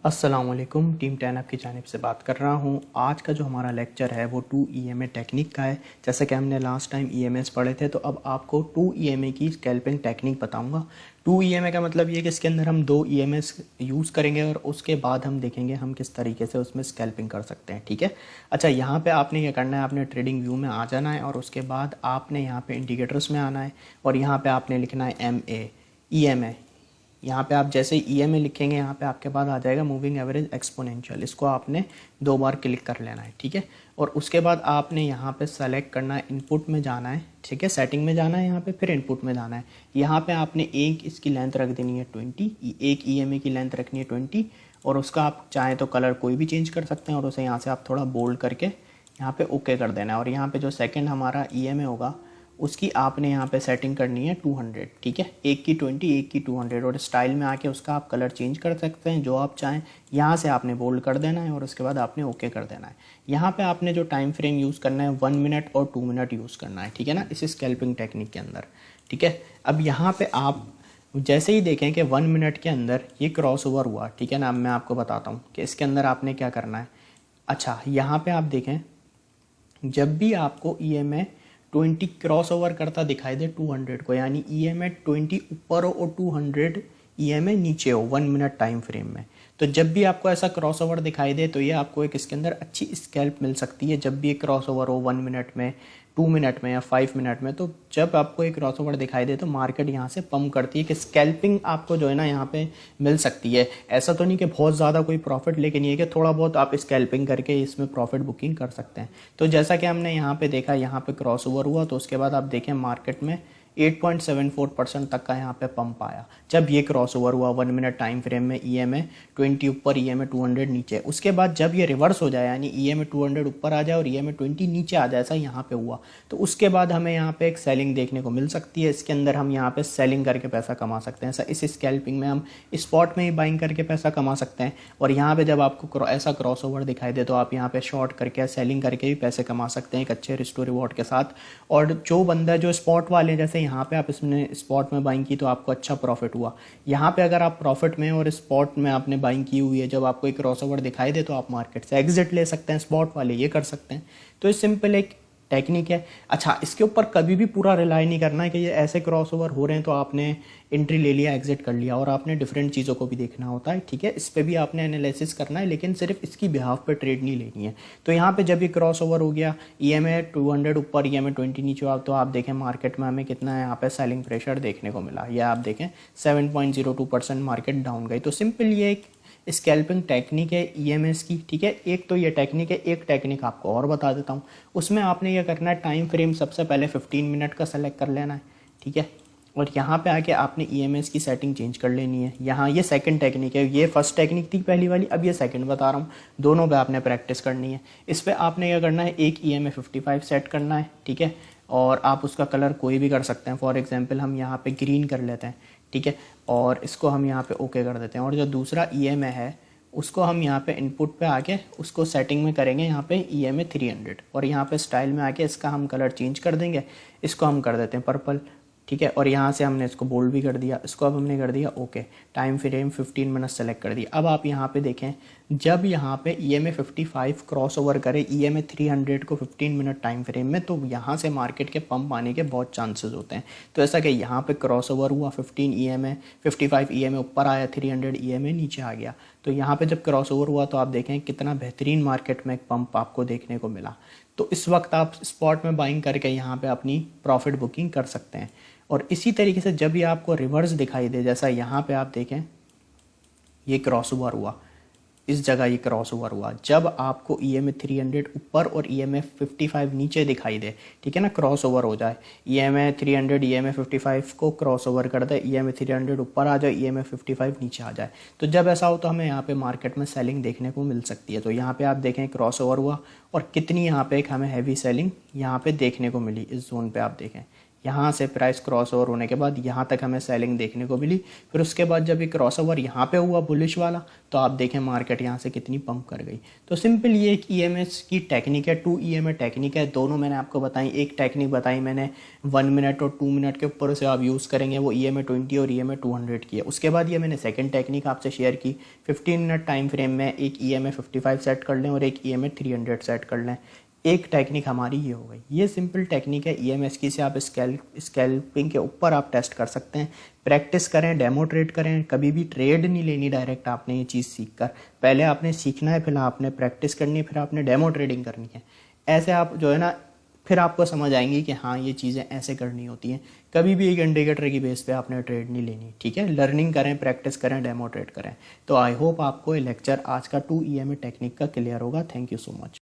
अस्सलामुअलैकुम, team 10 app की जानिब से बात कर रहा हूँ। आज का जो हमारा लेक्चर है वो 2 ईएमए टेक्निक का है। जैसे कि हमने लास्ट टाइम ईएमएस पढ़े थे, तो अब आपको 2 ईएमए की स्कैल्पिंग टेक्निक बताऊँगा। 2 ईएमए का मतलब ये कि इसके अंदर हम 2 ईएमएस यूज़ करेंगे और उसके बाद हम देखेंगे हम किस तरीके से उसमें स्कैल्पिंग कर सकते हैं। ठीक है। अच्छा, यहाँ पे आपने क्या करना है, आपने ट्रेडिंग व्यू में आ जाना है और उसके बाद आपने यहाँ पे इंडिकेटर्स में आना है और यहाँ पे आपने लिखना है ईएमए। यहाँ पे आप जैसे ई एम ए लिखेंगे, यहाँ पे आपके पास आ जाएगा मूविंग एवरेज एक्सपोनेंशियल। इसको आपने 2 बार क्लिक कर लेना है। ठीक है। और उसके बाद आपने यहाँ पे सेलेक्ट करना है, इनपुट में जाना है। ठीक है, सेटिंग में जाना है, यहाँ पे फिर इनपुट में जाना है। यहाँ पे आपने एक इसकी लेंथ रख देनी है 20, एक ई एम ए की लेंथ रखनी है 20 और उसका आप चाहें तो कलर कोई भी चेंज कर सकते हैं और उसे यहाँ से आप थोड़ा बोल्ड करके यहाँ पे ओके कर देना है। और यहाँ पे जो सेकेंड हमारा ई एम ए होगा उसकी आपने यहाँ पे सेटिंग करनी है 200। ठीक है, एक की 20, एक की 200 और स्टाइल में आके उसका आप कलर चेंज कर सकते हैं जो आप चाहें। यहाँ से आपने बोल्ड कर देना है और उसके बाद आपने ओके कर देना है। यहाँ पे आपने जो टाइम फ्रेम यूज़ करना है 1 मिनट और 2 मिनट यूज़ करना है। ठीक है ना, इस स्कैल्पिंग टेक्निक के अंदर। ठीक है, अब यहाँ पे आप जैसे ही देखें कि 1 मिनट के अंदर ये क्रॉस ओवर हुआ। ठीक है ना, अब मैं आपको बताता हूँ कि इसके अंदर आपने क्या करना है। अच्छा, यहाँ पे आप देखें, जब भी आपको E M A 20 cross over करता दिखाई दे 200 को, यानी ई एम ए 20 ऊपर हो और 200 ई एम ए नीचे हो 1 मिनट टाइम फ्रेम में, तो जब भी आपको ऐसा क्रॉस ओवर दिखाई दे तो ये आपको एक इसके अंदर अच्छी स्कैल्प मिल सकती है। जब भी ये क्रॉस ओवर हो 1 मिनट में, 2 मिनट में या 5 मिनट में, तो जब आपको एक क्रॉस ओवर दिखाई दे तो मार्केट यहाँ से पंप करती है कि स्कैल्पिंग आपको जो है ना यहाँ पे मिल सकती है। ऐसा तो नहीं कि बहुत ज़्यादा कोई प्रॉफिट, लेकिन ये कि थोड़ा बहुत आप स्कैल्पिंग करके इसमें प्रॉफिट बुकिंग कर सकते हैं। तो जैसा कि हमने यहाँ पे देखा, यहाँ पे क्रॉस ओवर हुआ तो उसके बाद आप देखें मार्केट में 8.74% तक का यहाँ पे पंप आया जब ये क्रॉस ओवर हुआ 1 मिनट टाइम फ्रेम में। ई एम ए 20 ऊपर, ई एम ए 200 नीचे। उसके बाद जब ये रिवर्स हो जाए, यानी ई एम ए 200 ऊपर आ जाए और ई एम ए 20 नीचे आ जाए, ऐसा यहाँ पे हुआ, तो उसके बाद हमें यहाँ पे एक सेलिंग देखने को मिल सकती है। इसके अंदर हम यहाँ पे सेलिंग करके पैसा कमा सकते हैं। इस स्कैल्पिंग में हम स्पॉट में ही बाइंग करके पैसा कमा सकते हैं। और यहाँ पे जब आपको ऐसा क्रॉस ओवर दिखाई दे तो आप यहाँ पे शॉर्ट करके, सेलिंग करके भी पैसे कमा सकते हैं एक अच्छे रिस्टो रिवॉर्ड के साथ। और जो बंदा जो स्पॉट वाले, जैसे यहाँ पे आप इसमें स्पॉट में बाइंग की तो आपको अच्छा प्रॉफिट हुआ। यहाँ पे अगर आप प्रॉफिट में और स्पॉट में आपने बाइंग की हुई है, जब आपको एक क्रॉस ओवर दिखाई दे तो आप मार्केट से एग्जिट ले सकते हैं। स्पॉट वाले ये कर सकते हैं। तो ये सिंपल एक टेक्निक है। अच्छा, इसके ऊपर कभी भी पूरा रिलाई नहीं करना है कि ये ऐसे क्रॉस ओवर हो रहे हैं तो आपने एंट्री ले लिया, एग्जिट कर लिया, और आपने डिफरेंट चीज़ों को भी देखना होता है। ठीक है, इस पर भी आपने एनालिसिस करना है, लेकिन सिर्फ इसकी बिहाफ पे ट्रेड नहीं लेनी है। तो यहाँ पे जब ये क्रॉस ओवर हो गया, ई एम ए 200 ऊपर, ई एम ए 20 नीचे हुआ, तो आप देखें मार्केट में हमें कितना है यहाँ पे सेलिंग प्रेशर देखने को मिला। या आप देखें 7.02% मार्केट डाउन गई। तो सिंपल ये एक स्कैल्पिंग टेक्निक है ईएमएस की। ठीक है, एक तो ये टेक्निक है, एक टेक्निक आपको और बता देता हूँ। उसमें आपने ये करना है, टाइम फ्रेम सबसे पहले 15 मिनट का सेलेक्ट कर लेना है। ठीक है, और यहाँ पे आके आपने ईएमएस की सेटिंग चेंज कर लेनी है। यहाँ ये सेकंड टेक्निक है, ये फर्स्ट टेक्निक थी पहली वाली, अब ये सेकंड बता रहा हूँ। दोनों पे आपने प्रैक्टिस करनी है। इस पर आपने क्या करना है, एक ईएमए 55 सेट करना है। ठीक है, और आप उसका कलर कोई भी कर सकते हैं। फॉर एग्जाम्पल हम यहाँ पे ग्रीन कर लेते हैं। ठीक है, और इसको हम यहाँ पे ओके कर देते हैं। और जो दूसरा ईएमए है उसको हम यहाँ पे इनपुट पे आके उसको सेटिंग में करेंगे, यहाँ पे ई एम ए 300, और यहाँ पे स्टाइल में आके इसका हम कलर चेंज कर देंगे। इसको हम कर देते हैं पर्पल। ठीक है, और यहाँ से हमने इसको बोल्ड भी कर दिया, इसको अब हमने कर दिया okay. Time frame 15 minute select कर दिया। अब आप यहाँ पे देखें, जब यहाँ पे E M A 55 cross over करे ई एम ए 300 को 15 मिनट टाइम फ्रेम में, तो यहाँ से मार्केट के पंप आने के बहुत चांसेस होते हैं। तो ऐसा कि यहाँ पे क्रॉस ओवर हुआ 15 ई एम ए 55 ई एम ए ऊपर आया, 300 ई एम ए नीचे आ गया। तो यहाँ पे जब क्रॉस ओवर हुआ तो आप देखें कितना बेहतरीन मार्केट में एक पंप आपको देखने को मिला। तो इस वक्त आप स्पॉट में बाइंग करके यहाँ पे अपनी प्रॉफिट बुकिंग कर सकते हैं। और इसी तरीके से जब ये आपको रिवर्स दिखाई दे, जैसा यहाँ पे आप देखें ये क्रॉस ओवर हुआ, इस जगह ये क्रॉस ओवर हुआ, जब आपको ई एम ए 300 ऊपर और ई एम ए 55 नीचे दिखाई दे, ठीक है ना, क्रॉस ओवर हो जाए, ई M A 300 E M A 55 को क्रॉस ओवर कर दे, ई एम ए 300 ऊपर आ जाए, ई एम ए 55 नीचे आ जाए, तो जब ऐसा हो तो हमें यहाँ पे मार्केट में सेलिंग देखने को मिल सकती है। तो यहाँ पे आप देखें क्रॉस ओवर हुआ और कितनी यहाँ पे एक हमें हैवी सेलिंग यहाँ पे देखने को मिली। इस जोन पे आप देखें यहाँ से प्राइस क्रॉस ओवर होने के बाद यहाँ तक हमें सेलिंग देखने को मिली। फिर उसके बाद जब ये क्रॉस ओवर यहाँ पे हुआ बुलिश वाला, तो आप देखें मार्केट यहाँ से कितनी पंप कर गई। तो सिंपल ये एक ईएमएस की टेक्निक है, 2 ईएमए टेक्निक है। दोनों मैंने आपको बताई, एक टेक्निक बताई मैंने 1 मिनट और 2 मिनट के ऊपर से आप यूज़ करेंगे, वो ईएमए 20 और ईएमए 200 की है। उसके बाद ये मैंने सेकंड टेक्निक आपसे शेयर की, 15 मिनट टाइम फ्रेम में एक ईएमए 55 सेट कर लें और एक ईएमए 300 सेट कर लें। एक टेक्निक हमारी ये हो गई। ये सिंपल टेक्निक है ईएमएस की, से आप स्कैल्पिंग के ऊपर आप टेस्ट कर सकते हैं। प्रैक्टिस करें, डेमो ट्रेड करें, कभी भी ट्रेड नहीं लेनी डायरेक्ट आपने ये चीज़ सीख कर। पहले आपने सीखना है, फिर आपने प्रैक्टिस करनी है, फिर आपने डेमो ट्रेडिंग करनी है। ऐसे आप जो है ना, फिर आपको समझ आएंगी कि हाँ ये चीज़ें ऐसे करनी होती हैं। कभी भी एक इंडिकेटर की बेस पे आपने ट्रेड नहीं लेनी, ठीक है। लर्निंग करें, प्रैक्टिस करें, डेमो ट्रेड करें। तो आई होप आपको ये लेक्चर आज का 2 ईएमए टेक्निक का क्लियर होगा। Thank you so much.